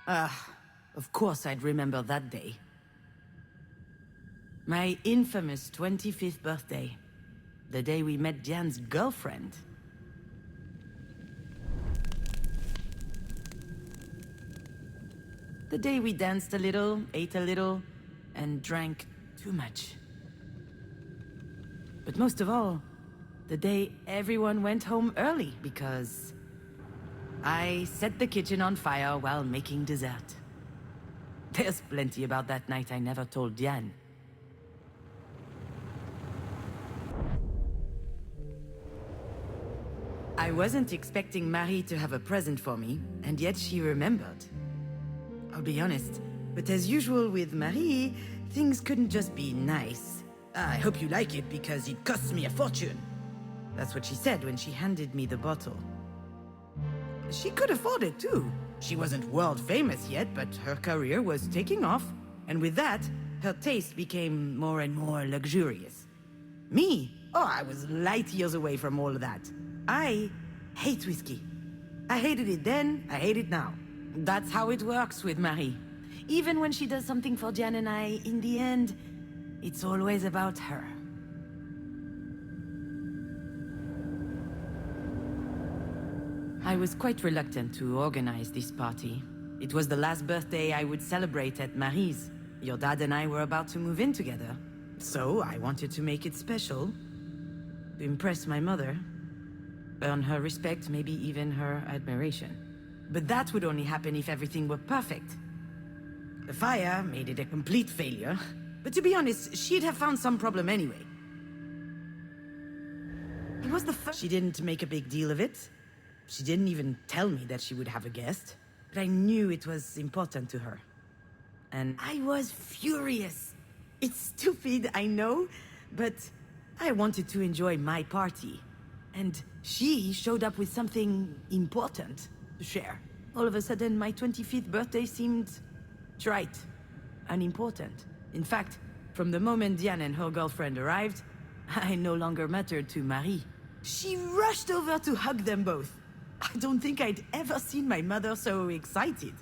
Of course I'd remember that day. My infamous 25th birthday. The day we met Diane's girlfriend. The day we danced a little, ate a little, and drank too much. But most of all, the day everyone went home early because I set the kitchen on fire while making dessert. There's plenty about that night I never told Diane. I wasn't expecting Marie to have a present for me, and yet she remembered. I'll be honest, but as usual with Marie, things couldn't just be nice. I hope you like it because it costs me a fortune. That's what she said when she handed me the bottle. She could afford it too. She wasn't world famous yet, but her career was taking off, and with that, her taste became more and more luxurious. Me? Oh, I was light years away from all of that. I hate whiskey. I hated it then, I hate it now. That's how it works with Marie. Even when she does something for Diane and I, in the end, it's always about her. I was quite reluctant to organize this party. It was the last birthday I would celebrate at Marie's. Your dad and I were about to move in together. So I wanted to make it special. To impress my mother. Earn her respect, maybe even her admiration. But that would only happen if everything were perfect. The fire made it a complete failure. But to be honest, she'd have found some problem anyway. It was the first. She didn't make a big deal of it. She didn't even tell me that she would have a guest. But I knew it was important to her. And I was furious. It's stupid, I know, but I wanted to enjoy my party. And she showed up with something important to share. All of a sudden, my 25th birthday seemed trite, unimportant. In fact, from the moment Diane and her girlfriend arrived, I no longer mattered to Marie. She rushed over to hug them both. I don't think I'd ever seen my mother so excited.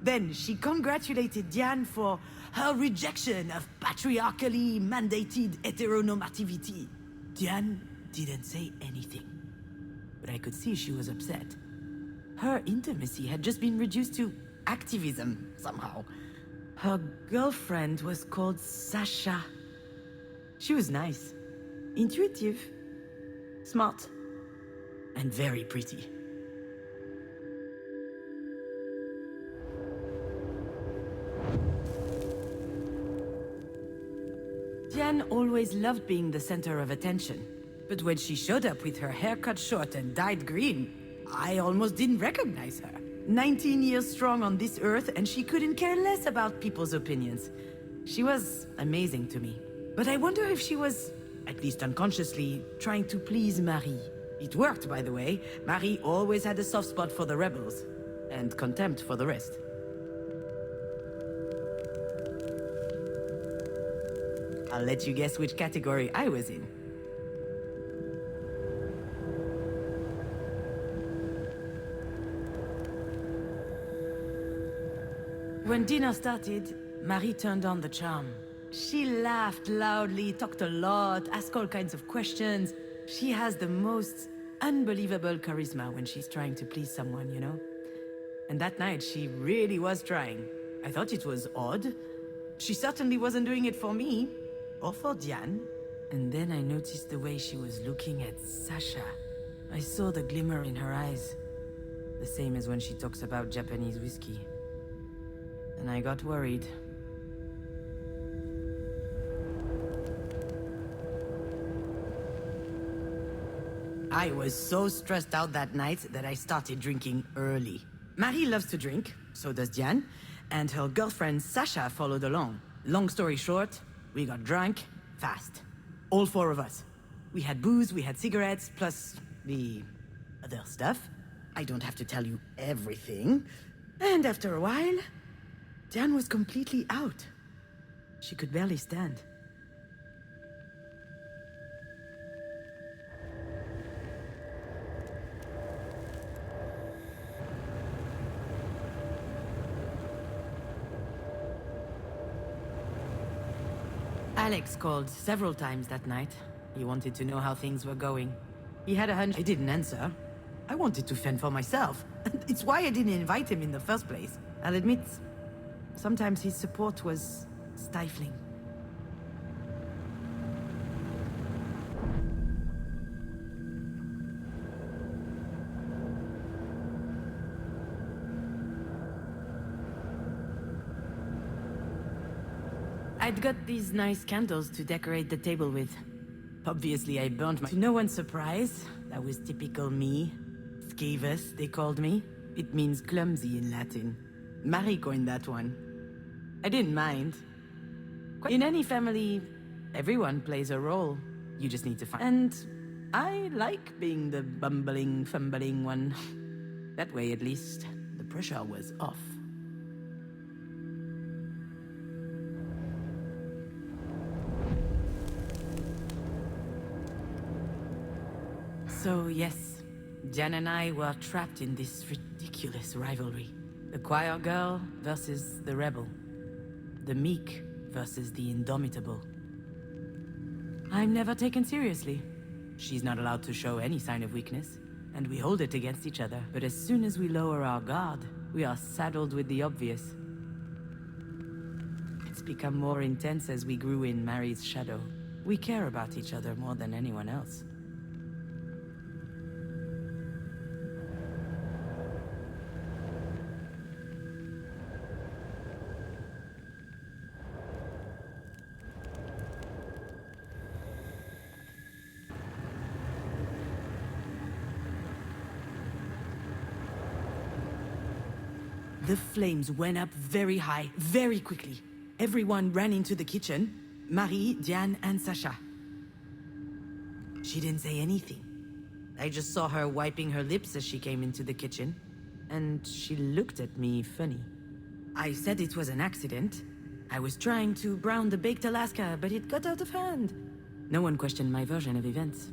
Then she congratulated Diane for her rejection of patriarchally mandated heteronormativity. Diane didn't say anything, but I could see she was upset. Her intimacy had just been reduced to activism, somehow. Her girlfriend was called Sasha. She was nice, intuitive, smart, and very pretty. Diane always loved being the center of attention. But when she showed up with her hair cut short and dyed green, I almost didn't recognize her. 19 years strong on this earth, and she couldn't care less about people's opinions. She was amazing to me. But I wonder if she was, at least unconsciously, trying to please Marie. It worked, by the way. Marie always had a soft spot for the rebels, and contempt for the rest. I'll let you guess which category I was in. When dinner started, Marie turned on the charm. She laughed loudly, talked a lot, asked all kinds of questions. She has the most unbelievable charisma when she's trying to please someone, you know? And that night, she really was trying. I thought it was odd. She certainly wasn't doing it for me, or for Diane. And then I noticed the way she was looking at Sasha. I saw the glimmer in her eyes. The same as when she talks about Japanese whiskey. And I got worried. I was so stressed out that night that I started drinking early. Marie loves to drink, so does Diane, and her girlfriend Sasha followed along. Long story short, we got drunk fast. All four of us. We had booze, we had cigarettes, plus the other stuff. I don't have to tell you everything. And after a while, Diane was completely out. She could barely stand. Alex called several times that night. He wanted to know how things were going. He had a hunch I didn't answer. I wanted to fend for myself. It's why I didn't invite him in the first place. I'll admit, sometimes his support was stifling. I'd got these nice candles to decorate the table with. Obviously, I burned my... To no one's surprise, that was typical me. Scaevus, they called me. It means clumsy in Latin. Marie coined that one. I didn't mind. In any family, everyone plays a role. You just need to find... And I like being the bumbling, fumbling one. That way, at least, the pressure was off. So yes, Jan and I were trapped in this ridiculous rivalry. The choir girl versus the rebel. The meek versus the indomitable. I'm never taken seriously. She's not allowed to show any sign of weakness, and we hold it against each other. But as soon as we lower our guard, we are saddled with the obvious. It's become more intense as we grew in Marie's shadow. We care about each other more than anyone else. The flames went up very high, very quickly. Everyone ran into the kitchen. Marie, Diane, and Sasha. She didn't say anything. I just saw her wiping her lips as she came into the kitchen. And she looked at me funny. I said it was an accident. I was trying to brown the baked Alaska, but it got out of hand. No one questioned my version of events.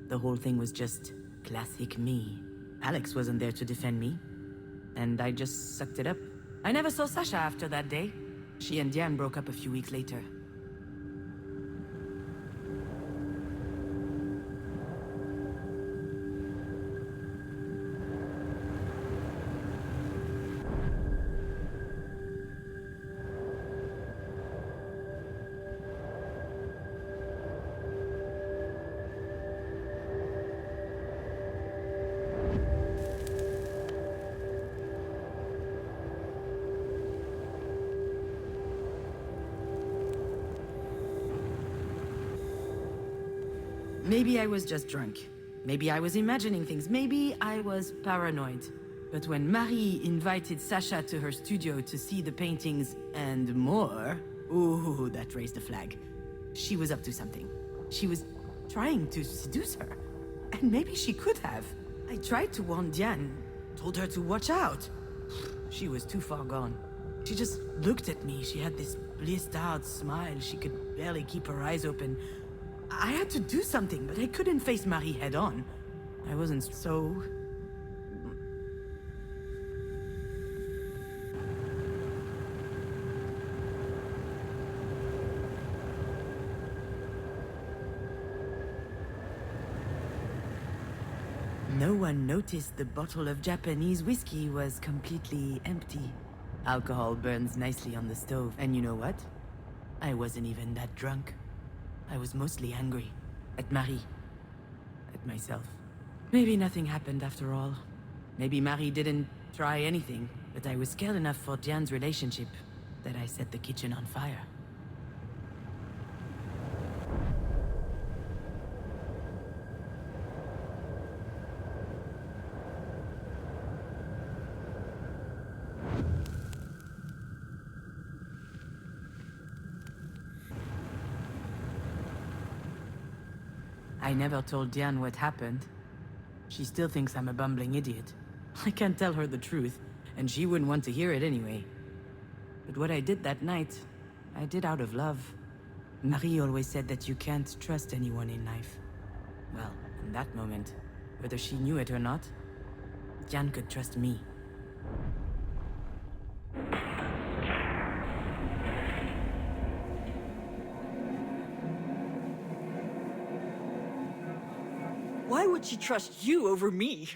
The whole thing was just classic me. Alex wasn't there to defend me. And I just sucked it up. I never saw Sasha after that day. She and Diane broke up a few weeks later. Maybe I was just drunk. Maybe I was imagining things. Maybe I was paranoid. But when Marie invited Sasha to her studio to see the paintings and more, ooh, that raised a flag. She was up to something. She was trying to seduce her. And maybe she could have. I tried to warn Diane, told her to watch out. She was too far gone. She just looked at me. She had this blissed out smile. She could barely keep her eyes open. I had to do something, but I couldn't face Marie head on. I wasn't so... No one noticed the bottle of Japanese whiskey was completely empty. Alcohol burns nicely on the stove, and you know what? I wasn't even that drunk. I was mostly angry. At Marie. At myself. Maybe nothing happened after all. Maybe Marie didn't try anything, but I was scared enough for Diane's relationship that I set the kitchen on fire. I never told Diane what happened. She still thinks I'm a bumbling idiot. I can't tell her the truth, and she wouldn't want to hear it anyway. But what I did that night, I did out of love. Marie always said that you can't trust anyone in life. Well, in that moment, whether she knew it or not, Diane could trust me. Why would she trust you over me?